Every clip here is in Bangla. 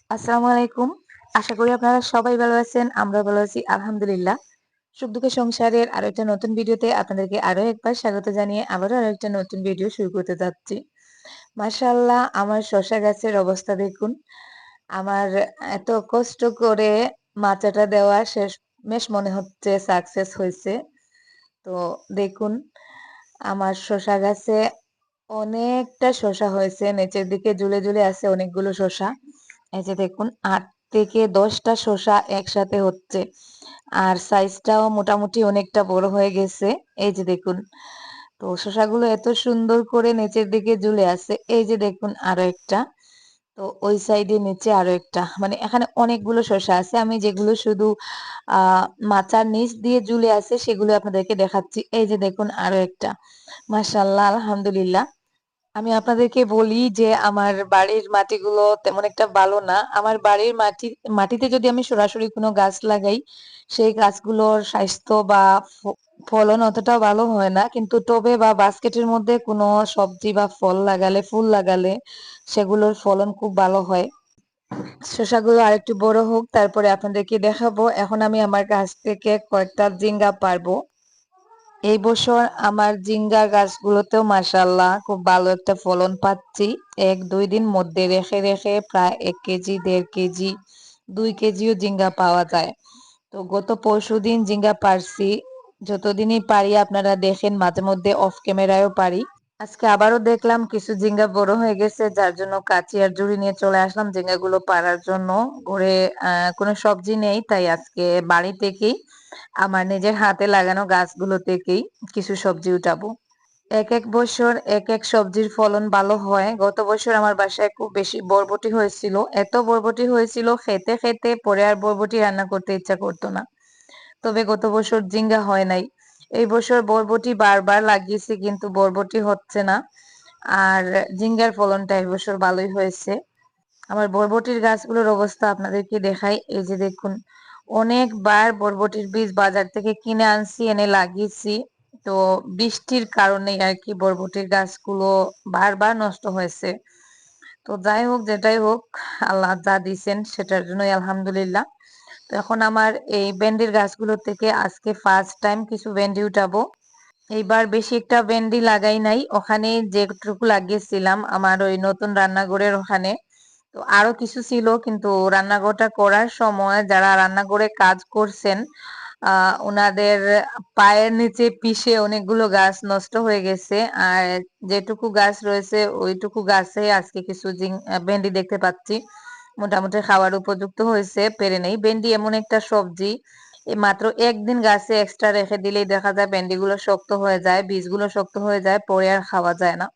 আসসালামু আলাইকুম। আশা করি আপনারা সবাই ভালো আছেন। আমরা ভালো আছি আলহামদুলিল্লাহ। সুখ দুঃখের সংসারের আরো একটা নতুন ভিডিওতে আপনাদেরকে আরো একবার স্বাগত জানিয়ে আবারও আরো একটা নতুন ভিডিও শুরু করতে যাচ্ছি। মাশাআল্লাহ, আমার শসা গাছের অবস্থা দেখুন। আমার এত কষ্ট করে মাচাটা দেওয়া শেষমেশ মনে হচ্ছে সাকসেস হয়েছে। তো দেখুন, আমার শসা গাছে অনেকটা শসা হয়েছে, নিচের দিকে ঝুলে ঝুলে আছে অনেকগুলো শসা। এই যে দেখুন, ৮ থেকে ১০টা শসা একসাথে হচ্ছে, আর সাইজটাও মোটামুটি অনেকটা বড় হয়ে গেছে। এই যে দেখুন, তো শসাগুলো এত সুন্দর করে নিচের দিকে ঝুলে আছে। এই যে দেখুন আরো একটা, তো ওই সাইডে নিচে আরো একটা, মানে এখানে অনেকগুলো শসা আছে। আমি যেগুলো শুধু মাচার নিচ দিয়ে ঝুলে আছে সেগুলো আপনাদেরকে দেখাচ্ছি। এই যে দেখুন আরো একটা, মাশাআল্লাহ আলহামদুলিল্লাহ। আমি আপনাদেরকে বলি যে আমার বাড়ির মাটিগুলো তেমন একটা ভালো না। আমার বাড়ির মাটিতে যদি আমি সরাসরি কোনো গাছ লাগাই, সেই গাছগুলোর স্বাস্থ্য বা ফলন অতটাও ভালো হয় না। কিন্তু টবে বা বাস্কেটের মধ্যে কোনো সবজি বা ফল লাগালে, ফুল লাগালে সেগুলোর ফলন খুব ভালো হয়। শসাগুলো আরেকটু বড় হোক, তারপরে আপনাদেরকে দেখাবো। এখন আমি আমার গাছ থেকে কয়েকটা জিঙ্গা পারবো। এই বছর আমার জিঙ্গা গাছগুলোতেও মাশাআল্লাহ খুব ভালো একটা ফলন পাচ্ছি। ১-২ দিন মধ্যে রেখে রেখে প্রায় ১ কেজি, ১.৫ কেজি, ২ কেজিও জিঙ্গা পাওয়া যায়। তো গত পরশুদিন জিঙ্গা পারছি। যতদিনই পারি আপনারা দেখেন, মাঝে মধ্যে অফ ক্যামেরায়ও পারি। আজকে আবারও দেখলাম কিছু জিঙ্গা বড় হয়ে গেছে, যার জন্য কাঁচি আর ঝুড়ি নিয়ে চলে আসলাম জিঙ্গাগুলো পাড়ার জন্য। ঘরে কোনো সবজি নেই, তাই আজকে বাড়ি থেকেই আমার নিজের হাতে লাগানো গাছগুলো থেকেই কিছু সবজি উঠাবো। এক এক বছর এক এক সবজির ফলন ভালো হয়। গত বছর আমার বাসায় খুব বেশি বরবটি হয়েছিল, এত বরবটি হয়েছিল খেতে খেতে পরে আর বরবটি রান্না করতে ইচ্ছা করতো না। তবে গত বছর জিঙ্গা হয় নাই। এই বছর বরবটি বারবার লাগিয়েছি কিন্তু বরবটি হচ্ছে না। আর জিঙ্গার ফলনটা এবছর ভালোই হয়েছে। আমার বরবটির গাছগুলোর অবস্থা আপনাদেরকে দেখাই। এই যে দেখুন, অনেকবার বরবটির বীজ বাজার থেকে কিনে আনছি, এনে লাগিয়েছি। তো বৃষ্টির কারণে আর কি বরবটির গাছগুলো বারবার নষ্ট হয়েছে। তো যাই হোক, যেটাই হোক, আল্লাহ যা দিছেন সেটার জন্যই আলহামদুলিল্লাহ। তো এখন আমার এই ভেন্ডির গাছগুলো থেকে আজকে ফার্স্ট টাইম কিছু ভেন্ডি উঠাবো। এইবার বেশি একটা ভেন্ডি লাগাই নাই, ওখানে যেটুকু লাগিয়েছিলাম আমার ওই নতুন রান্নাঘরের ওখানে। তো আরো কিছু ছিল, কিন্তু রান্নাঘরটা করার সময় যারা রান্নাঘরে কাজ করছেন ওনাদের পায়ের নিচে পিষে অনেকগুলো গাছ নষ্ট হয়ে গেছে। আর যেটুকু গাছ রয়েছে ওইটুকু গাছে আজকে কিছু ভেন্ডি দেখতে পাচ্ছি। মোটামুটি খাওয়ার উপযুক্ত হয়েছে, পেরে নেই। ভেন্ডি এমন একটা সবজি, এই মাত্র একদিন গাছে এক্সট্রা রেখে দিলেই দেখা যায় ভেন্ডিগুলো শক্ত হয়ে যায়, বীজগুলো শক্ত হয়ে যায়, পরে আর খাওয়া যায় না।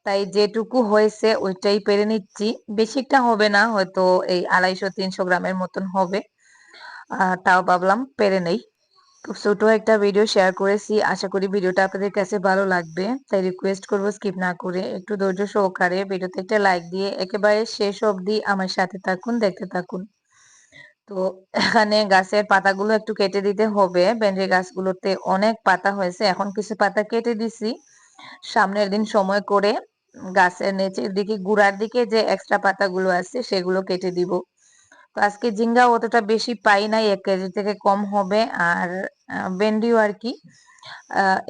তাই যেটুকু হয়েছে ওইটাই পেরে নিচ্ছি। বেশি একটা হবে না, হয়তো এই ২৫০-৩০০ গ্রামের মতন হবে। তাও ভাবলাম পেরে নেই। খুব ছোট একটা ভিডিও শেয়ার করেছি, আশা করি ভিডিওটা আপনাদের কাছে ভালো লাগবে। তাই রিকোয়েস্ট করবো স্কিপ না করে একটু ধৈর্য সহকারে ভিডিওতে একটা লাইক দিয়ে একেবারে শেষ অবধি আমার সাথে থাকুন, দেখতে থাকুন। তো এখানে গাছের পাতাগুলো একটু কেটে দিতে হবে। ভেন্ডি গাছগুলোতে অনেক পাতা হয়েছে, এখন কিছু পাতা কেটে দিছি। সামনের দিন সময় করে গাছের নিচের দিকে গুড়ার দিকে যে এক্সট্রা পাতাগুলো আছে সেগুলো কেটে দিব। তো আজকে ঝিঙ্গা অতটা বেশি পাই নাই, ১ কেজি থেকে কম হবে। আর ভেন্ডিও আর কি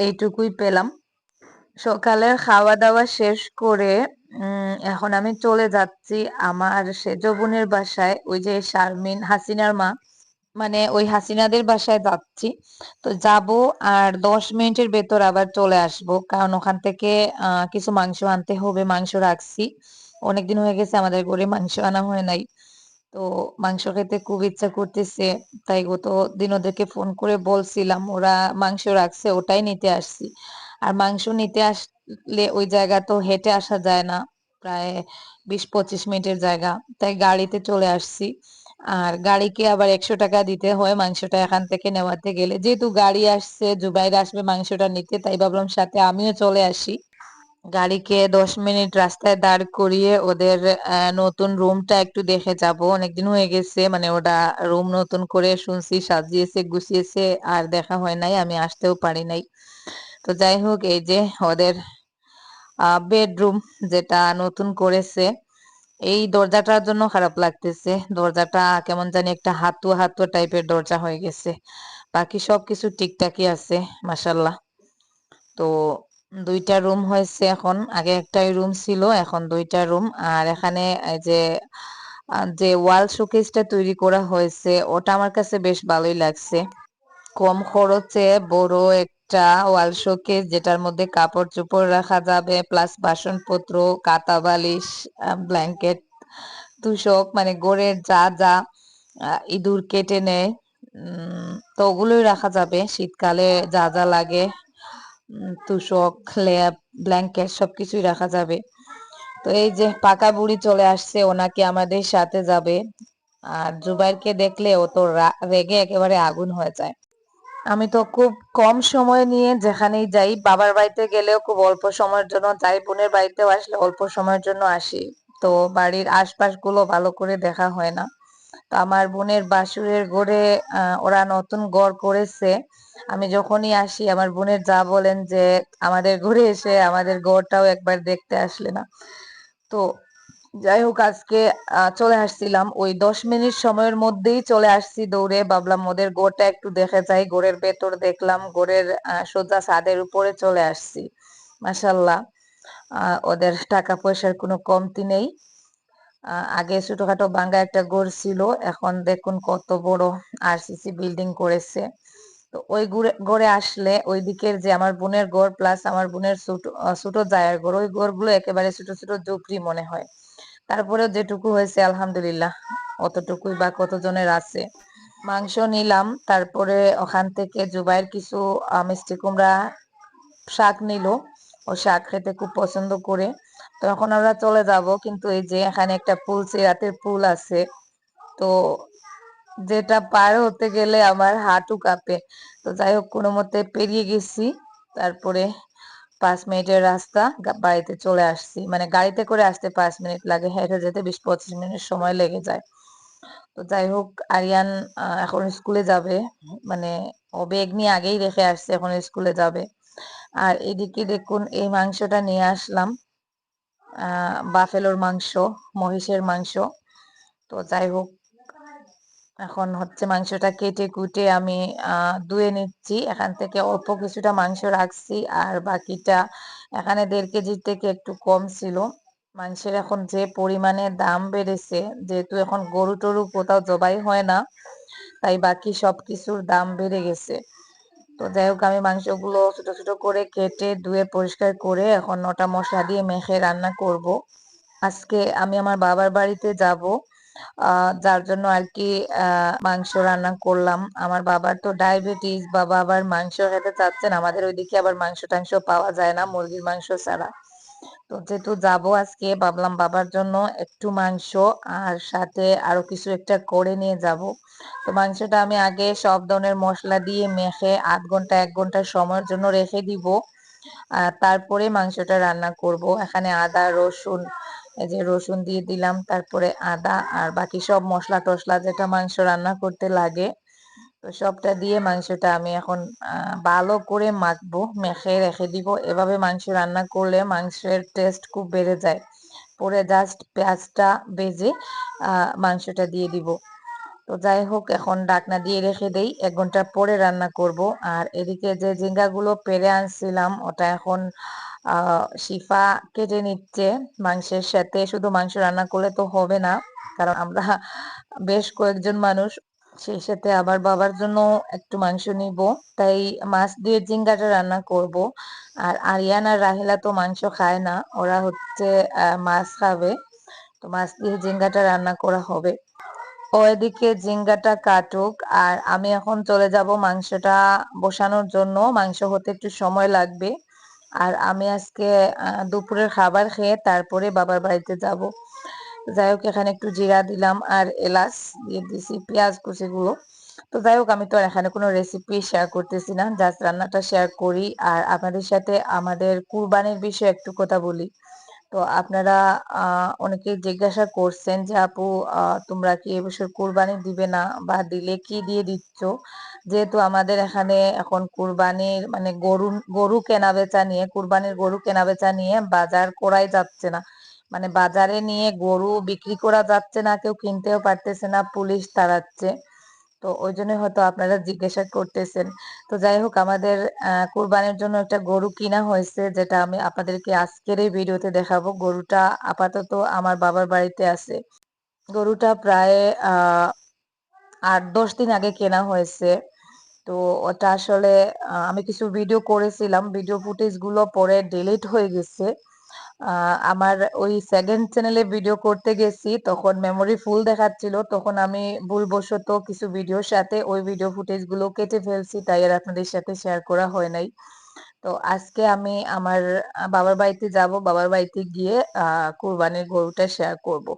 এইটুকুই পেলাম। সকালের খাওয়া দাওয়া শেষ করে এখন আমি চলে যাচ্ছি আমার সেজ বোনের বাসায়, ওই যে শারমিন হাসিনার মা, মানে ওই হাসিনাদের বাসায় যাচ্ছি। তো যাব, আর ১০ মিনিটের ভেতর আবার চলে আসব, কারণ ওখান থেকে কিছু মাংস আনতে হবে। মাংস রাখছি, অনেকদিন হয়ে গেছে আমাদের ঘরে মাংস আনা হয় নাই। তো মাংস খেতে খুব ইচ্ছা করতেছে, তাই গত দিন ওদেরকে ফোন করে বলছিলাম, ওরা মাংস রাখছে, ওটাই নিতে আসছি। আর মাংস নিতে আসলে ওই জায়গা তো হেঁটে আসা যায় না, প্রায় ২০-২৫ মিনিটের জায়গা, তাই গাড়িতে চলে আসছি। আর গাড়িকে আবার ১০০ টাকা দিতে হয় মাংসটা এখান থেকে নেওয়াতে গেলে। যেহেতু গাড়ি আসছে, জুবাইর আসবে মাংসটা নিতে, তাই ভাবলাম সাথে আমিও চলে আসি। গাড়িকে ১০ মিনিট রাস্তায় দাঁড় করিয়ে ওদের নতুন রুমটা একটু দেখে যাব। অনেকদিন হয়ে গেছে, মানে ওরা রুম নতুন করে শুনছি সাজিয়েছে গুছিয়েছে, আর দেখা হয় নাই, আমি আসতেও পারি নাই। তো যাই হোক, এই যে ওদের বেডরুম যেটা নতুন করেছে, এই দরজাটার জন্য খারাপ লাগতেছে, দরজাটা কেমন জানি একটা হাতুয়া হাতুয়া টাইপের দরজা হয়ে গেছে। বাকি সবকিছু ঠিকঠাকই আছে মাশাল্লাহ। তো দুইটা রুম হয়েছে এখন, আগে একটাই রুম ছিল, এখন দুইটা রুম। আর এখানে এই যে ওয়াল শোকেসটা তৈরি করা হয়েছে ওটা আমার কাছে বেশ ভালোই লাগছে। কম খরচে বড় একটা ওয়াল শোকেস যেটার মধ্যে কাপড় চোপড় রাখা যাবে, প্লাস বাসনপত্র, কাঁথা বালিশ, ব্ল্যাঙ্কেট, তুষক, মানে গোড়ের যা যা ইঁদুর কেটে নেয়, তো ওগুলোই রাখা যাবে। শীতকালে যা যা লাগে, তুষক, লেপ, ব্ল্যাঙ্কেট সবকিছুই রাখা যাবে। তো এই যে পাকা বুড়ি চলে আসছে, ও নাকি আমাদের সাথে যাবে। আর জুবাইরকে দেখলে ও তো রেগে একেবারে আগুন হয়ে যায়। আমি তো খুব কম সময় নিয়ে যেখানেই যাই, বাবার বাড়িতে গেলেও খুব অল্প সময়ের জন্য যাই, বোনের বাড়িতেও আসলে অল্প সময়ের জন্য আসি। তো বাড়ির আশপাশগুলো ভালো করে দেখা হয় না। তো আমার বোনের বাসুরের ঘরে ওরা নতুন ঘর করেছে। আমি যখনই আসি আমার বোনের যা বলেন যে আমাদের ঘরে এসে আমাদের ঘরটাও একবার দেখতে আসলে না। তো যাই হোক, আজকে চলে আসছিলাম, ওই 10 মিনিট সময়ের মধ্যেই চলে আসছি দৌড়ে। ভাবলাম ওদের ঘরটা একটু দেখে যাই, ঘরের ভেতর দেখলাম, ঘরের সোজা ছাদের উপরে চলে আসছি। মাশাল্লাহ, ওদের টাকা পয়সার কোনো কমতি নেই। আগে ছোটখাটো ভাঙ্গা একটা ঘর ছিল, এখন দেখুন কত বড় আরসিসি বিল্ডিং করেছে। তো ওই ঘরে আসলে ওই দিকের যে আমার বোনের ঘর প্লাস আমার বোনের ছোট জায়ের ঘর, ওই ঘরগুলো একেবারে ছোট ছোট ঝুপড়ি মনে হয়। তারপরেও যেটুকু হয়েছে আলহামদুলিল্লাহ, অতটুকুই বা কতজনের আছে। মাংস নিলাম, তারপরে ওখান থেকে জুবাইর কিছু মিষ্টি কুমড়া শাক নিল, ও শাক খেতে খুব পছন্দ করে। তো এখন আমরা চলে যাব, কিন্তু এই যে এখানে একটা পুল, সিরাতের পুল আছে, তো যেটা পার হতে গেলে আমার হাঁটু কাঁপে। তো যাই হোক কোনো মতে পেরিয়ে গেছি। তারপরে 5 মিনিটের রাস্তা, বাড়িতে চলে আসছি। মানে গাড়িতে করে আসতে 5 মিনিট লাগে, হেঁটে যেতে 20-25 মিনিট সময় লেগে যায়। তো যাই হোক, আরিয়ান এখন স্কুলে যাবে, মানে ও ব্যাগ নিয়ে আগেই রেখে আসছে, এখন স্কুলে যাবে। আর এদিকে দেখুন এই মাংসটা নিয়ে আসলাম, বাফেলোর মাংস, মহিষের মাংস। তো যাই হোক, এখন হচ্ছে মাংসটা কেটে কুটে আমি ধুয়ে নিচ্ছি। এখান থেকে অল্প কিছুটা মাংস রাখছি, আর বাকিটা এখানে 1.5 কেজির থেকে একটু কম ছিল। মাংসের এখন যে পরিমাণে দাম বেড়েছে, যেহেতু এখন গরু টরু কোথাও জবাই হয় না, তাই বাকি সবকিছুর দাম বেড়ে গেছে। তো যাই হোক, আমি মাংসগুলো ছোট ছোট করে কেটে ধুয়ে পরিষ্কার করে এখন ওটা মশলা দিয়ে মেখে রান্না করব। আজকে আমি আমার বাবার বাড়িতে যাব, যার জন্য আর কি মাংস রান্না করলাম। আমার বাবার তো ডায়াবেটিস, বাবা আবার মাংস খেতে চাচ্ছেন, আমাদের ওইদিকে আবার মাংস টাংস পাওয়া যায় না মুরগির মাংস ছাড়া। তো যেহেতু যাবো আজকে, ভাবলাম বাবার জন্য একটু মাংস আর সাথে আরো কিছু একটা করে নিয়ে যাব। তো মাংসটা আমি আগে সব ধরনের মশলা দিয়ে মেখে 0.5 ঘন্টা 1 ঘন্টা সময়ের জন্য রেখে দিব। তারপরে মাংসটা রান্না করব। এখানে আদা রসুন, এই যে রসুন দিয়ে দিলাম, তারপরে আদা আর বাকি সব মশলা টশলা যেটা মাংস রান্না করতে লাগে, তো সবটা দিয়ে মাংসটা আমি এখন ভালো করে মাখবো, মেখে রেখে দিব। এভাবে মাংস রান্না করলে মাংসের টেস্ট খুব বেড়ে যায়। পরে জাস্ট পেঁয়াজটা ভেজে মাংসটা দিয়ে দিব। তো যাই হোক, এখন ঢাকনা দিয়ে রেখে দেই, 1 ঘন্টা পরে রান্না করব। আর এদিকে যে ঝিঙ্গাগুলো পেরে আনছিলাম ওটা এখন শিফা কেটে নিচ্ছে। মাংসের সাথে শুধু মাংস রান্না করলে তো হবে না, কারণ আমরা বেশ কয়েকজন মানুষ, সেই সাথে আবার বাবার জন্য একটু মাংস নিব, তাই মাছ দিয়ে ঝিঙ্গাটা রান্না করব। আর আরিয়ান আর রাহেলা তো মাংস খায় না, ওরা হচ্ছে মাছ খাবে, তো মাছ দিয়ে ঝিঙ্গাটা রান্না করা হবে। ও এদিকে ঝিঙ্গাটা কাটুক, আর আমি এখন চলে যাব মাংসটা বসানোর জন্য। মাংস হতে একটু সময় লাগবে। আর আমি আজকে দুপুরের খাবার খেয়ে তারপরে বাবার বাড়িতে যাব। যাই হোক, এখানে একটু জিরা দিলাম আর এলাচ দিয়ে দিছি, পেঁয়াজ কুচিগুলো। তো যাই হোক, আমি তো আর এখানে কোনো রেসিপি শেয়ার করতেছি না, জাস্ট রান্নাটা শেয়ার করি। আর আপনাদের সাথে আমাদের কুরবানির বিষয়ে একটু কথা বলি। তো আপনারা অনেকেই জিজ্ঞাসা করছেন যে আপু, তোমরা কি এবছর কুরবানি দিবে না, বা দিলে কি দিয়ে দিচ্ছ? যেহেতু আমাদের এখানে এখন কুরবানির মানে গরু গরু কেনা বেচা নিয়ে, কুরবানির গরু কেনা বেচা নিয়ে বাজার করাই যাচ্ছে না। মানে বাজারে নিয়ে গরু বিক্রি করা যাচ্ছে না, কেউ কিনতেও পারতেছে না, পুলিশ তাড়াচ্ছে। তো ওই জন্য হয়তো আপনারা জিজ্ঞাসা করতেছেন। তো যাই হোক, আমাদের কুরবানির জন্য একটা গরু কিনা হয়েছে, যেটা আমি আপনাদেরকে আজকের এই ভিডিওতে দেখাবো। গরুটা আপাতত আমার বাবার বাড়িতে আছে। গরুটা প্রায় 8-10 দিন আগে কেনা হয়েছে। তো ওটা আসলে আমি কিছু ভিডিও করেছিলাম, ভিডিও ফুটেজ গুলো পরে ডিলিট হয়ে গেছে। আমার ওই সেকেন্ড চ্যানেলে ভিডিও করতে গেছি, তখন মেমোরি ফুল দেখাচ্ছিল, তখন আমি ভুলবশত কিছু ভিডিওর সাথে ওই ভিডিও ফুটেজ গুলো কেটে ফেলছি, তাই আর আপনাদের সাথে শেয়ার করা হয় নাই। তো আজকে আমি আমার বাবার বাড়িতে যাব, বাবার বাড়িতে গিয়ে কুরবানির গরুটা শেয়ার করব।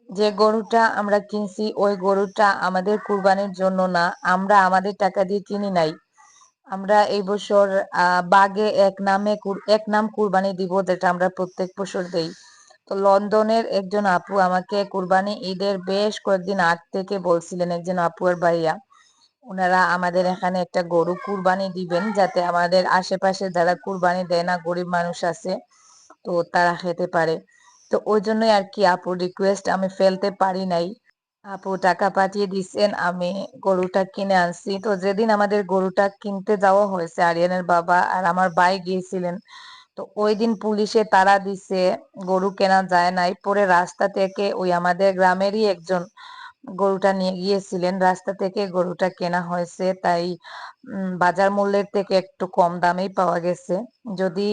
যে গরুটা আমরা কিনছি ওই গরুটা আমাদের কুরবানির জন্য না, আমরা আমাদের টাকা দিয়ে কিনি নাই। আমরা এই বছর বাগে এক নাম কুরবানি দিব, যেটা আমরা প্রত্যেক বছর দেই। তো লন্ডনের একজন আপু আমাকে কুরবানি ঈদের বেশ কয়েকদিন আগ থেকে বলছিলেন, একজন আপু আর ভাইয়া, ওনারা আমাদের এখানে একটা গরু কুরবানি দিবেন, যাতে আমাদের আশেপাশে যারা কুরবানি দেয় না, গরিব মানুষ আছে, তো তারা খেতে পারে। তো ওই জন্যই আর কি আপুর রিকোয়েস্ট আমি ফেলতে পারি নাই। আপু টাকা পাঠিয়ে দিছেন, আমি গরুটা কিনে আনছি। তো যেদিন আমাদের গরুটা কিনতে যাওয়া হয়েছে, আরিয়ানের বাবা আর আমার ভাই গিয়েছিলেন। তো ওই দিন পুলিশে তাড়া দিছে, গরু কেনা যায় নাই। পরে রাস্তা থেকে ওই আমাদের গ্রামেরই একজন গরুটা নিয়ে গিয়েছিলেন, রাস্তা থেকে গরুটা কেনা হয়েছে, তাই বাজার মূল্যের থেকে একটু কম দামেই পাওয়া গেছে। যদি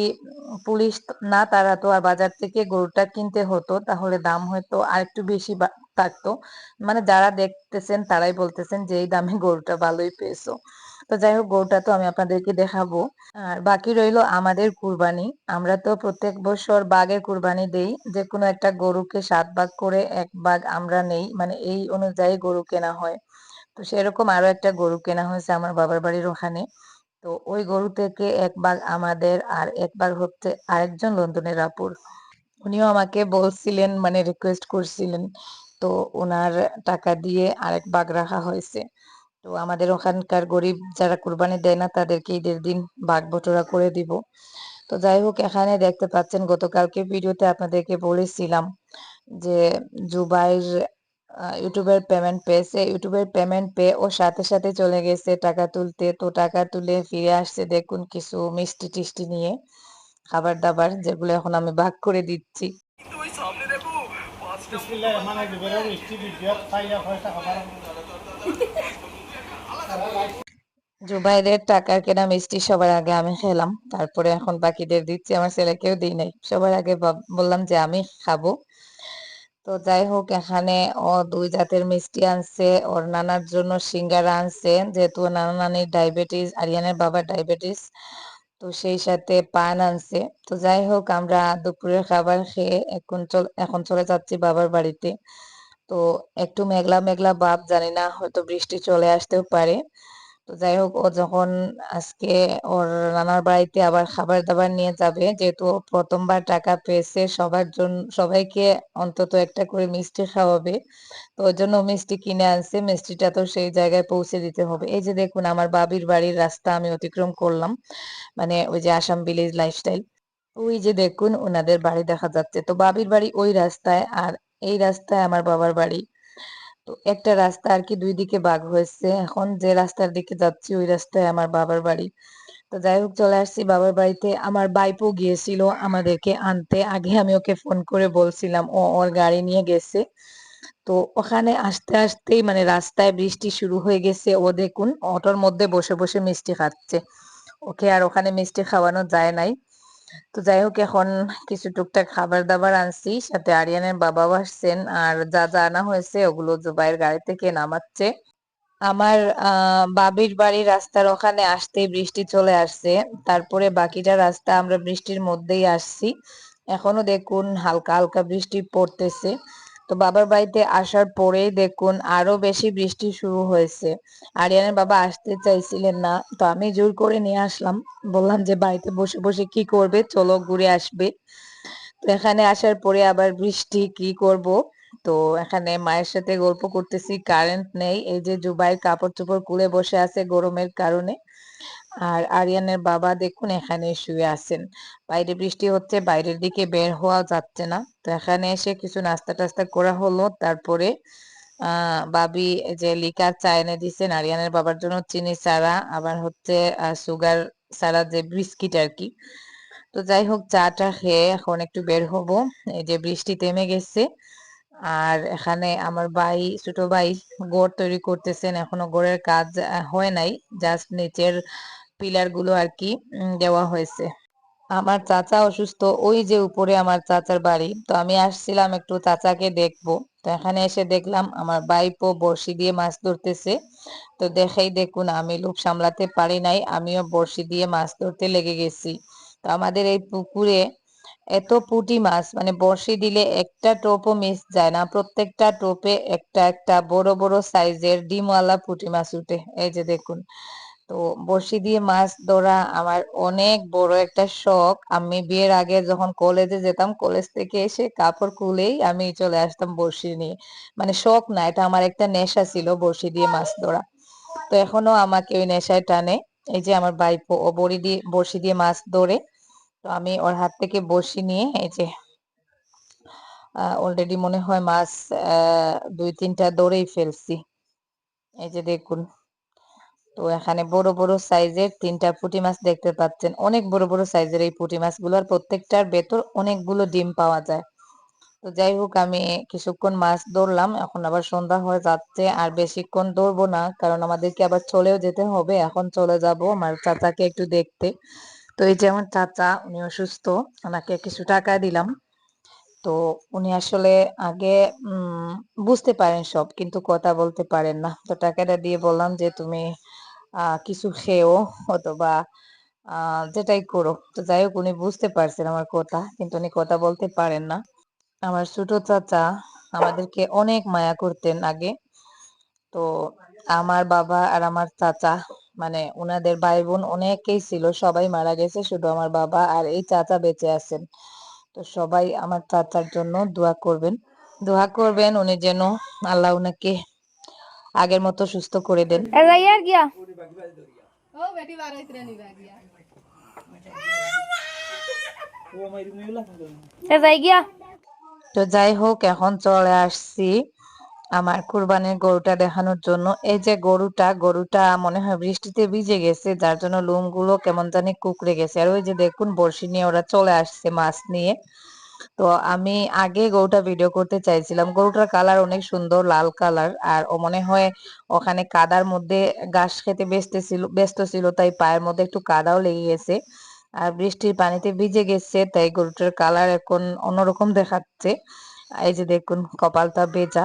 পুলিশ না তাড়াতো আর বাজার থেকে গরুটা কিনতে হতো, তাহলে দাম হয়তো আরেকটু বেশি থাকতো। মানে যারা দেখতেছেন তারাই বলতেছেন যে এই দামে গরুটা ভালোই পেয়েছো। তো যাই হোক, গরুটা তো আমি আপনাদেরকে দেখাবো। আর বাকি রইলো আমাদের কুরবানি। আমরা তো প্রত্যেক বছর বাঘের কুরবানি দেই, যে কোনো একটা গরুকে 7 ভাগ করে 1 ভাগ আমরা নেই, মানে এই অনুযায়ী গরু কেনা হয়। তো সেরকম আরো একটা গরু কেনা হয়েছে আমার বাবার বাড়ির ওখানে। তো ওই গরু থেকে 1 ভাগ আমাদের, আর 1 ভাগ হচ্ছে আরেকজন লন্ডনের আপুর। উনিও আমাকে বলছিলেন, মানে রিকোয়েস্ট করছিলেন, তো ওনার টাকা দিয়ে আরেক ভাগ রাখা হয়েছে। তো আমাদের ওখানকার গরিব যারা কুরবানি দেয় না, তাদেরকে ঈদের দিন ভাগ বটোয়ারা করে দিব। তো যাই হোক, এখানে দেখতে পাচ্ছেন গতকালকে ভিডিওতে আপনাদেরকে বলেছিলাম যে জুবাইর ইউটিউবের পেমেন্ট পেয়েছে। ইউটিউবের পেমেন্ট পেয়ে ও সাথে সাথে চলে গেছে টাকা তুলতে। তো টাকা তুলে ফিরে আসছে, দেখুন, কিছু মিষ্টি টিষ্টি নিয়ে, খাবার দাবার, যেগুলো এখন আমি ভাগ করে দিচ্ছি। জুবাইরের টাকার কেনা মিষ্টি সবার আগে আমি খেলাম, তারপরে এখন বাকিদের দিচ্ছি, আমার ছেলেকেও দিই নাই, সবার আগে বললাম যে আমি খাবো। তো যাই হোক, এখানে ও 2 জাতের মিষ্টি আনছে, ওর নানার জন্য সিঙ্গারা আনছে, যেহেতু নানা নানির ডায়াবেটিস, আরিয়ানের বাবার ডায়াবেটিস, তো সেই সাথে পান আনছে। তো যাই হোক, আমরা দুপুরের খাবার খেয়ে এখন চলে যাচ্ছি বাবার বাড়িতে। তো একটু মেঘলা মেঘলা ভাব, জানি না হয়তো বৃষ্টি চলে আসতেও পারে। তো যাই হোক, ও যখন আজকে ওর নানার বাড়িতে আবার খাবার দাবার নিয়ে যাবে, যেহেতু ও প্রথমবার টাকা পেয়েছে, সবার জন্য সবাইকে অন্তত একটা করে মিষ্টি খাওয়াবে, তো ওই জন্য মিষ্টি কিনে আনছে। মিষ্টিটা তো সেই জায়গায় পৌঁছে দিতে হবে। এই যে দেখুন, আমার বাবির বাড়ির রাস্তা আমি অতিক্রম করলাম, মানে ওই যে আসাম ভিলেজ লাইফস্টাইল, ওই যে দেখুন ওনাদের বাড়ি দেখা যাচ্ছে। তো বাবির বাড়ি ওই রাস্তায়, আর এই রাস্তায় আমার বাবার বাড়ি। তো একটা রাস্তা আর কি 2 দিকে ভাগ হয়েছে, এখন যে রাস্তার দিকে যাচ্ছি ওই রাস্তায় আমার বাবার বাড়ি। তো যাই হোক, চলে আসছি বাবার বাড়িতে। আমার ভাইপো গিয়েছিল আমাদেরকে আনতে, আগে আমি ওকে ফোন করে বলছিলাম, ও ওর গাড়ি নিয়ে গেছে। তো ওখানে আসতে আসতেই মানে রাস্তায় বৃষ্টি শুরু হয়ে গেছে। ও দেখুন অটোর মধ্যে বসে বসে মিষ্টি খাচ্ছে, ওকে আর ওখানে মিষ্টি খাওয়ানো যায় নাই। তো যাই হোক, এখন কিছু টুকটাক খাবার দাবার আনছি, সাথে আরিয়ানের বাবাও আসছেন, আর যা যা আনা হয়েছে ওগুলো জুবাইয়ের গাড়ি থেকে নামাচ্ছে। আমার বাবির বাড়ির রাস্তার ওখানে আসতেই বৃষ্টি চলে আসছে, তারপরে বাকিটা রাস্তা আমরা বৃষ্টির মধ্যেই আসছি। এখনো দেখুন হালকা হালকা বৃষ্টি পড়তেছে। তো বাবার বাড়িতে আসার পরেই দেখুন আরো বেশি বৃষ্টি শুরু হয়েছে। আরিয়ানের বাবা আসতে চাইছিলেন না, তো আমি জোর করে নিয়ে আসলাম, বললাম যে বাড়িতে বসে বসে কি করবে, চলো ঘুরে আসবে। তো এখানে আসার পরে আবার বৃষ্টি, কি করব। তো এখানে মায়ের সাথে গল্প করতেছি, কারেন্ট নেই, এই যে জুবাই কাপড় চোপড় খুলে বসে আছে গরমের কারণে। আর আরিয়ানের বাবা দেখুন এখানে শুয়ে আছেন। বাইরে বৃষ্টি হচ্ছে, বাইরের দিকে বের হওয়া যাচ্ছে না। তো এখানে এসে কিছু নাস্তা টাস্তা করা হলো। তারপরে ভাবি যে লিকার চা এনে দিছেন আরিয়ানের বাবার জন্য, চিনি ছাড়া, আবার হচ্ছে সুগার ছাড়া যে বিস্কিট আর কি। তো যাই হোক, চাটা খেয়ে এখন একটু বের হব। এই যে বৃষ্টি থেমে গেছে। আর এখানে আমার ভাই, ছোট ভাই ঘর তৈরি করতেছেন, এখনো ঘরের কাজ হয় নাই, জাস্ট নিচের পিলার গুলো আর কি দেওয়া হয়েছে। আমার চাচা অসুস্থ, ওই যে উপরে আমার চাচার বাড়ি। তো আমি আসছিলাম একটু চাচাকে দেখবো। তো এখানে এসে দেখলাম আমার ভাইপো বড়শি দিয়ে মাছ ধরতেছে। তো দেখেই দেখুন আমি লোভ সামলাতে পারি নাই, আমিও বড়শি দিয়ে মাছ ধরতে লেগে গেছি। তো আমাদের এই পুকুরে এত পুঁটি মাছ, মানে বড়শি দিলে একটা টোপও মিস যায় না, প্রত্যেকটা টোপে একটা একটা বড় বড় সাইজের ডিমওয়ালা পুঁটি মাছ উঠে। এই যে দেখুন। তো বড়শি দিয়ে মাছ ধরা আমার অনেক বড় একটা শখ। আমি বিয়ের আগে যখন কলেজে যেতাম, কলেজ থেকে এসে কাপড় খুলেই আমি চলে আসতাম বড়শি নিয়ে। মানে শখ না, এটা আমার একটা নেশা ছিল, বড়শি দিয়ে মাছ ধরা। তো এখনো আমাকে ওই নেশায় টানে। এই যে আমার ভাইপো, ও বড়শি দিয়ে মাছ ধরে। তো আমি ওর হাত থেকে বড়শি নিয়ে এই যে অলরেডি মনে হয় মাছ দুই তিনটা ধরেই ফেলছি। এই যে দেখুন। তো এখানে বড় বড় সাইজের তিনটা পুঁটি মাছ দেখতে পাচ্ছেন, অনেক বড় বড় সাইজের এই পুঁটি মাছগুলোর প্রত্যেকটার ভেতর অনেকগুলো ডিম পাওয়া যায়। তো যাই হোক, আমি কিছুক্ষণ মাছ ধরলাম, এখন আবার সন্ধ্যা হয়ে যাচ্ছে, আর বেশিক্ষণ ধরবো না, কারণ আমাদেরকে আবার চলেও যেতে হবে। এখন চলে যাব আমার চাচাকে একটু দেখতে। তো এই যে আমার চাচা, উনি অসুস্থ, ওনাকে কিছু টাকা দিলাম। তো উনি আসলে আগে বুঝতে পারেন সব, কিন্তু কথা বলতে পারেন না। তো টাকাটা দিয়ে বললাম যে তুমি কিছু খেও, অথবা যেটাই করো। তো যাই হোক, উনি বুঝতে পারছেন আমার কথা, কিন্তু উনি কথা বলতে পারেন না। আমার ছোট চাচা আমাদেরকে অনেক মায়া করতেন আগে। তো আমার বাবা আর আমার চাচা, মানে উনাদের ভাই বোন অনেকেই ছিল, সবাই মারা গেছে, শুধু আমার বাবা আর এই চাচা বেঁচে আছেন। তো সবাই আমার চাচার জন্য দোয়া করবেন। দোয়া করবেন উনি যেন, আল্লাহ উনাকে আগের মতো সুস্থ করে দেন। यार गया गया তো যাই হোক, এখন চলে আসছি আমার কুরবানির গরুটা দেখানোর জন্য। এই যে গরুটা মনে হয় বৃষ্টিতে ভিজে গেছে, যার জন্য লোমগুলো কেমন জানি কুঁকড়ে গেছে। আর ওই যে দেখুন, বড়শি নিয়ে ওরা চলে আসছে মাছ নিয়ে। তো আমি আগে গরুটা ভিডিও করতে চাইছিলাম, গরুটার কালার অনেক সুন্দর, লাল কালার। আর ও মনে হয় ওখানে কাদার মধ্যে ঘাস খেতে ব্যস্ত ছিল, তাই পায়ের মধ্যে একটু কাদাও লেগে গেছে। আর বৃষ্টির পানিতে ভিজে গেছে, তাই গরুটার কালার এখন অন্যরকম দেখাচ্ছে। এই যে দেখুন, কপালটা ভেজা।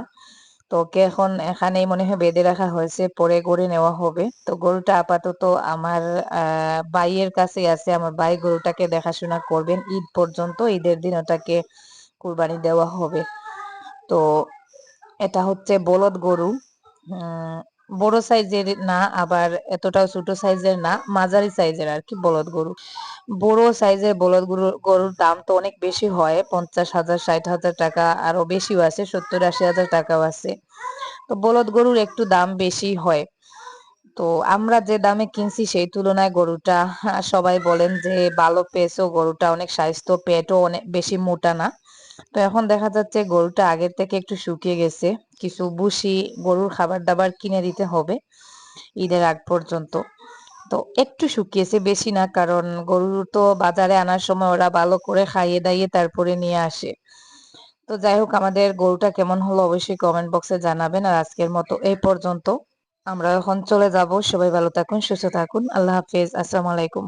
তো ওকে এখন এখানেই মনে হয় বেঁধে রাখা হয়েছে, পরে গড়ে নেওয়া হবে। তো গরুটা আপাতত আমার ভাইয়ের কাছেই আছে। আমার ভাই গরুটাকে দেখাশোনা করবেন ঈদ পর্যন্ত, ঈদের দিন ওটাকে কুরবানি দেওয়া হবে। তো এটা হচ্ছে বলদ গরু। উম বড় সাইজের না, আবার এতটাও ছোট সাইজের না, মাঝারি সাইজের আর কি বলদ গরু। বড় সাইজের বলদ গরুর দাম তো অনেক বেশি হয়, 50,000 60,000 টাকা, আরো বেশিও আছে, 70-80 হাজার টাকাও আছে। তো বলদ গরুর একটু দাম বেশি হয়। তো আমরা যে দামে কিনছি সেই তুলনায় গরুটা, সবাই বলেন যে ভালো পেয়েছো, গরুটা অনেক স্বাস্থ্য, পেটও অনেক বেশি মোটা না। তো এখন দেখা যাচ্ছে গরুটা আগের থেকে একটু শুকিয়ে গেছে। কিছু ভুসি, গরুর খাবার দাবার কিনে দিতে হবে ঈদের আগ পর্যন্ত। তো একটু শুকিয়েছে, বেশি না, কারণ গরু তো বাজারে আনার সময় ওরা ভালো করে খাইয়ে দাইয়ে তারপরে নিয়ে আসে। তো যাই হোক, আমাদের গরুটা কেমন হলো অবশ্যই কমেন্ট বক্সে জানাবেন। আর আজকের মতো এই পর্যন্ত, আমরা এখন চলে যাব। সবাই ভালো থাকুন, সুস্থ থাকুন, আল্লাহ হাফেজ, আসসালামু আলাইকুম।